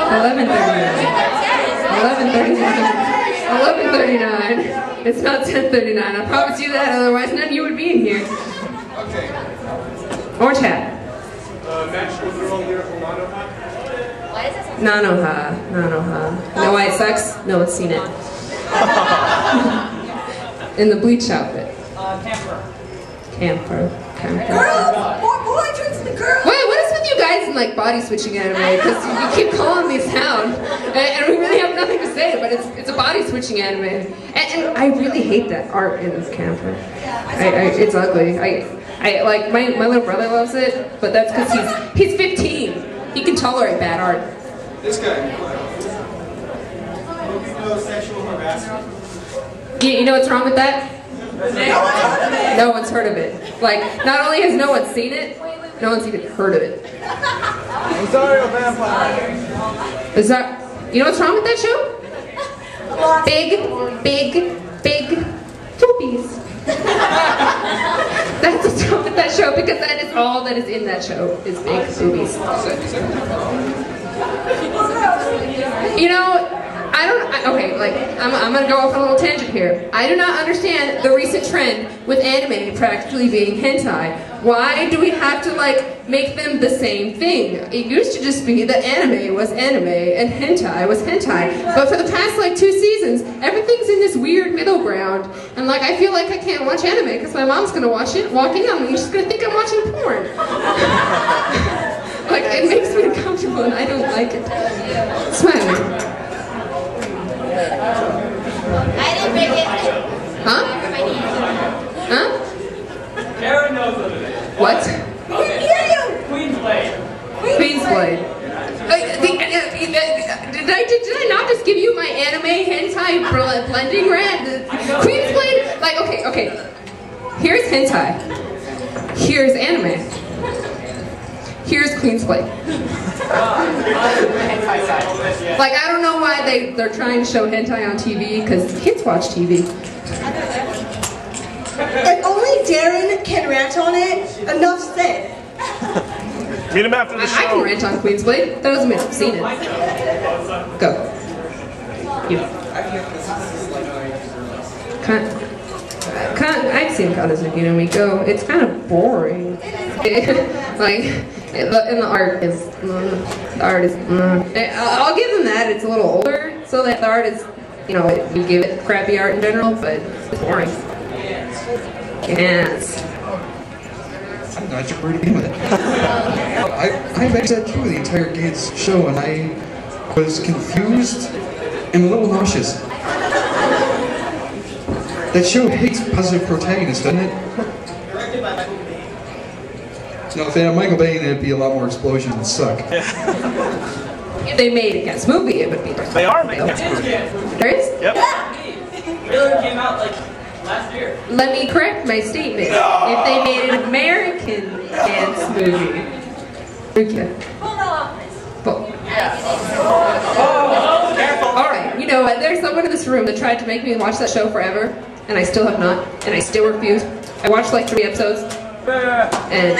11:39. It's not 10:39. I promise you that, otherwise none of you would be in here. Okay. Orange hat. Match with the wrong lyrical Nanoha. Nanoha. Nanoha. You know why it sucks? No one's seen it. In the bleach outfit. Camper. Girls! Boy tricks the girls! Wait, what is with you guys in like body switching anime? Because you keep calling these out, and we really have nothing to say, but it's a body switching anime, and I really hate that art in Camper. It's ugly. I like my little brother loves it, but that's because he's 15. He can tolerate bad art. This guy. Sexual harassment. You know what's wrong with that? No one's heard of it. Like, not only has no one seen it, no one's even heard of it. Rosario Vampire. Is that, you know what's wrong with that show? Big boobies. That's what's wrong with that show, because that is all that is in that show, is big boobies. You know, I'm gonna go off on a little tangent here. I do not understand the recent trend with anime practically being hentai. Why do we have to like make them the same thing? It used to just be that anime was anime and hentai was hentai. But for the past like 2 seasons, everything's in this weird middle ground. And like I feel like I can't watch anime because my mom's gonna watch it, walk in on me, she's gonna think I'm watching porn. Like it makes me uncomfortable and I don't like it. Smiling. I didn't make it. Huh? Huh? Karen knows what it is. What? Queen's Blade. Queen's Blade. Did I not just give you my anime hentai blending rant? Queen's Blade, like, okay. Here's hentai. Here's anime. Here's Queen's Blade. Like, I don't know why they're trying to show hentai on TV, because kids watch TV. If only Darren can rant on it, enough said. Meet him after the show. I can rant on Queen's Blade. That doesn't mean I've seen it. Go. You. I've seen Kazuki no Miko. It's kind of boring. And the art is, I'll give them that, it's a little older, so that the art is, you know, you give it crappy art in general, but it's boring. Yes. I'm not sure where to begin with it. I've actually sat through the entire Gates show and I was confused and a little nauseous. That show hates positive protagonists, doesn't it? No, if they had Michael Bay in it, it'd be a lot more explosions and suck. If they made a Guess movie, it would be different. They are making a Guess movie. There is? Yep. Trailer came out like last year. Let me correct my statement. No! If they made an American dance movie. Okay. Alright, you know what? There's someone in this room that tried to make me watch that show forever, and I still have not, and I still refuse. I watched like 3 episodes. And I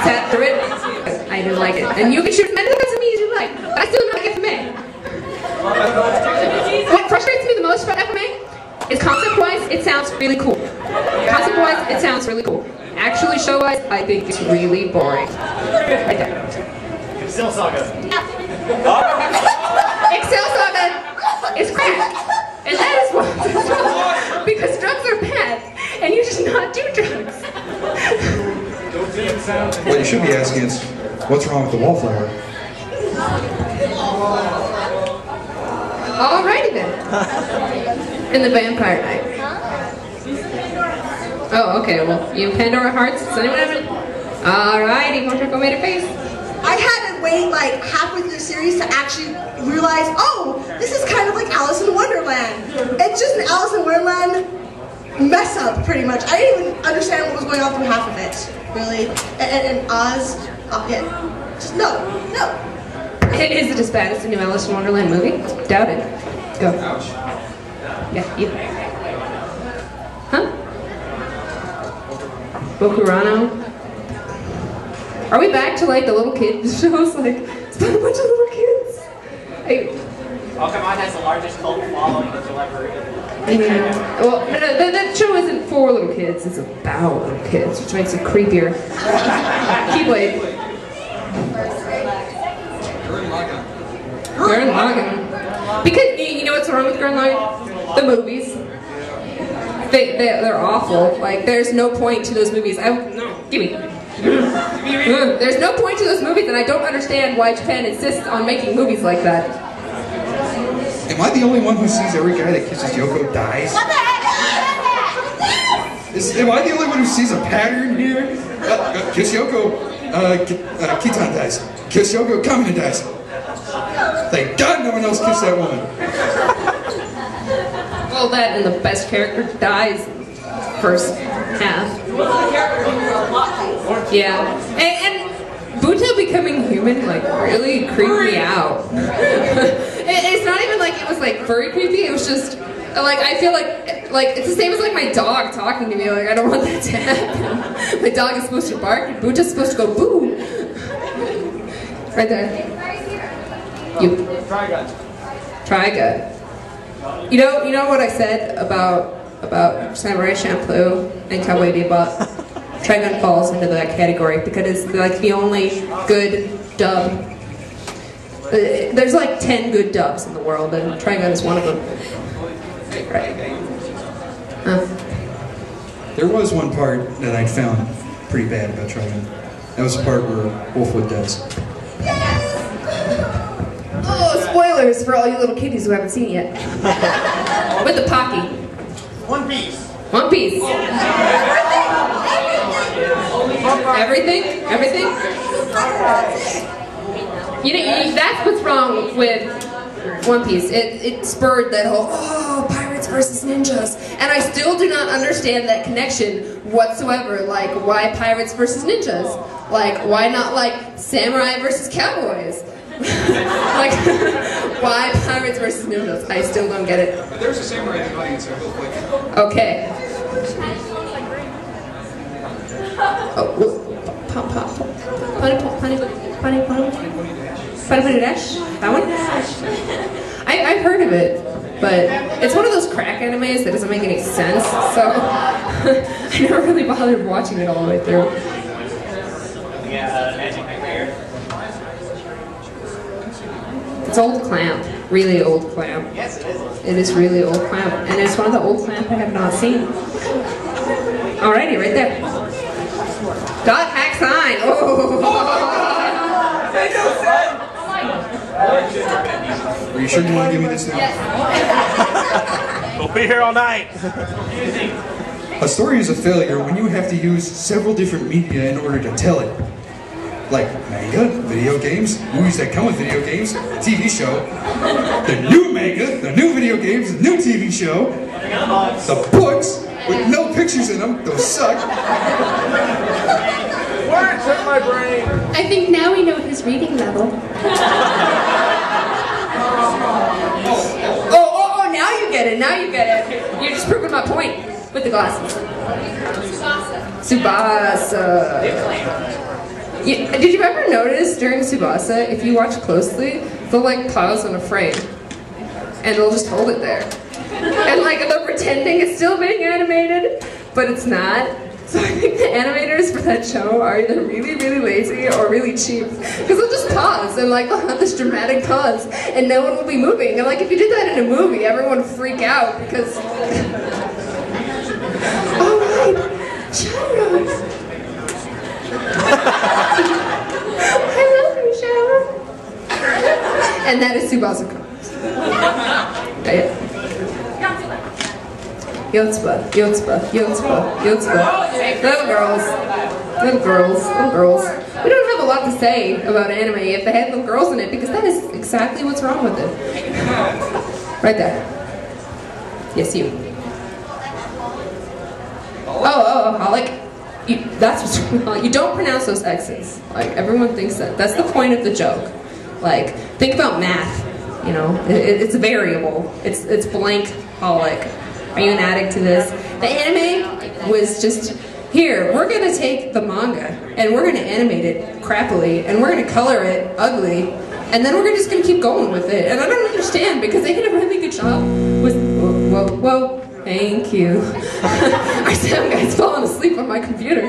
sat through it. I didn't like it. And you can shoot as many of them as you like, but I still don't like FMA. What frustrates me the most about FMA is concept-wise, it sounds really cool. Concept-wise, it sounds really cool. Actually, show-wise, I think it's really boring. Right there. Excel Saga. Excel Saga is crap. And that is why. Because drugs are bad. And you should not do drugs. What you should be asking is, what's wrong with the wallflower? Alrighty then. And the Vampire Knight. Oh, okay, well, you Pandora Hearts, does anyone have it? Alrighty, Monterco made a face. I had to wait like halfway through the series to actually realize, oh, this is kind of like Alice in Wonderland. It's just an Alice in Wonderland mess up, pretty much. I didn't even understand what was going on through half of it, really. And Oz, oh yeah, just no. Is it as bad as the new Alice in Wonderland movie? Doubt it. Go. Yeah, you. Huh? Bokurano? Are we back to like the little kids shows? Like, it's about a bunch of little kids. largest cult following that you'll ever. Yeah. Well, that show isn't for little kids, it's about little kids, which makes it creepier. Keyblade. Gurren Lagann. Because, you know what's wrong with Gurren Lagann? The movies. They're awful. Like, there's no point to those movies. No, give me. There's no point to those movies, and I don't understand why Japan insists on making movies like that. Am I the only one who sees every guy that kisses Yoko dies? What the heck? Am I the only one who sees a pattern here? Kiss Yoko, Kitan dies. Kiss Yoko, Kamina dies. Thank God no one else kissed that woman. Well, that and the best character dies first half. Yeah. And Buto becoming human, like, really creeped me out. It's not even like it was, like, furry creepy, it was just, like, I feel like it's the same as, like, my dog talking to me, like, I don't want that to happen. My dog is supposed to bark, and Buto's supposed to go boo. Right there. You. Trigun. You know what I said about Samurai Champloo and Cowboy Bebop? Trigun falls into that category because it's like the only good dub. There's like 10 good dubs in the world, and Trigun is one of them. Right. There was one part that I found pretty bad about Trigun. That was the part where Wolfwood dies. Oh, spoilers for all you little kiddies who haven't seen it yet. With the Pocky. One Piece. One Piece. Everything? Everything? You know, that's what's wrong with One Piece. It spurred that whole, oh, pirates versus ninjas. And I still do not understand that connection whatsoever. Like, why pirates versus ninjas? Like, why not, like, samurai versus cowboys? Like, why pirates versus ninjas? I still don't get it. There's a samurai in the audience, so real quick. Okay. Oh, Punny Dash? That one? I've heard of it, but it's one of those crack animes that doesn't make any sense, so I never really bothered watching it all the way through. Yeah, Magic Nightmare. It's Old Clamp, really old Clamp. Yes, it is. It is really old Clamp, and it's one of the old Clamp I have not seen. Alrighty, right there. Dot hack sign. Oh. Are you sure you want to give me this now? Yes. We'll be here all night. A story is a failure when you have to use several different media in order to tell it. Like manga, video games, movies that come with video games, TV show, the new manga, the new video games, the new TV show, the books with no pictures in them, those suck. Words hurt my brain. I think now we know his reading level. Oh, now you get it, now you get it. You're just proving my point with the glasses. Tsubasa. Did you ever notice during Tsubasa, if you watch closely, they'll like pause on a frame, and they'll just hold it there. And like they're pretending it's still being animated, but it's not. So I think the animators for that show are either really, really lazy or really cheap. Because they'll just pause and like they'll have this dramatic pause and no one will be moving. And like if you did that in a movie, everyone would freak out because... Oh right, Shadows. I love you, Shadow. And that is Tsubasa. Yeah. Yotsuba. Little girls. We don't have a lot to say about anime if they had little girls in it, because that is exactly what's wrong with it. Right there. Yes, you. Oh, Holic. That's what's wrong. You don't pronounce those X's. Like, everyone thinks that. That's the point of the joke. Like, think about math. You know, it's a variable. It's blank Holic. Are you an addict to this? The anime was just, here, we're gonna take the manga and we're gonna animate it crappily and we're gonna color it ugly and then we're just gonna keep going with it. And I don't understand because they did a really good job with. Whoa, thank you. I said, guys, falling asleep on my computer.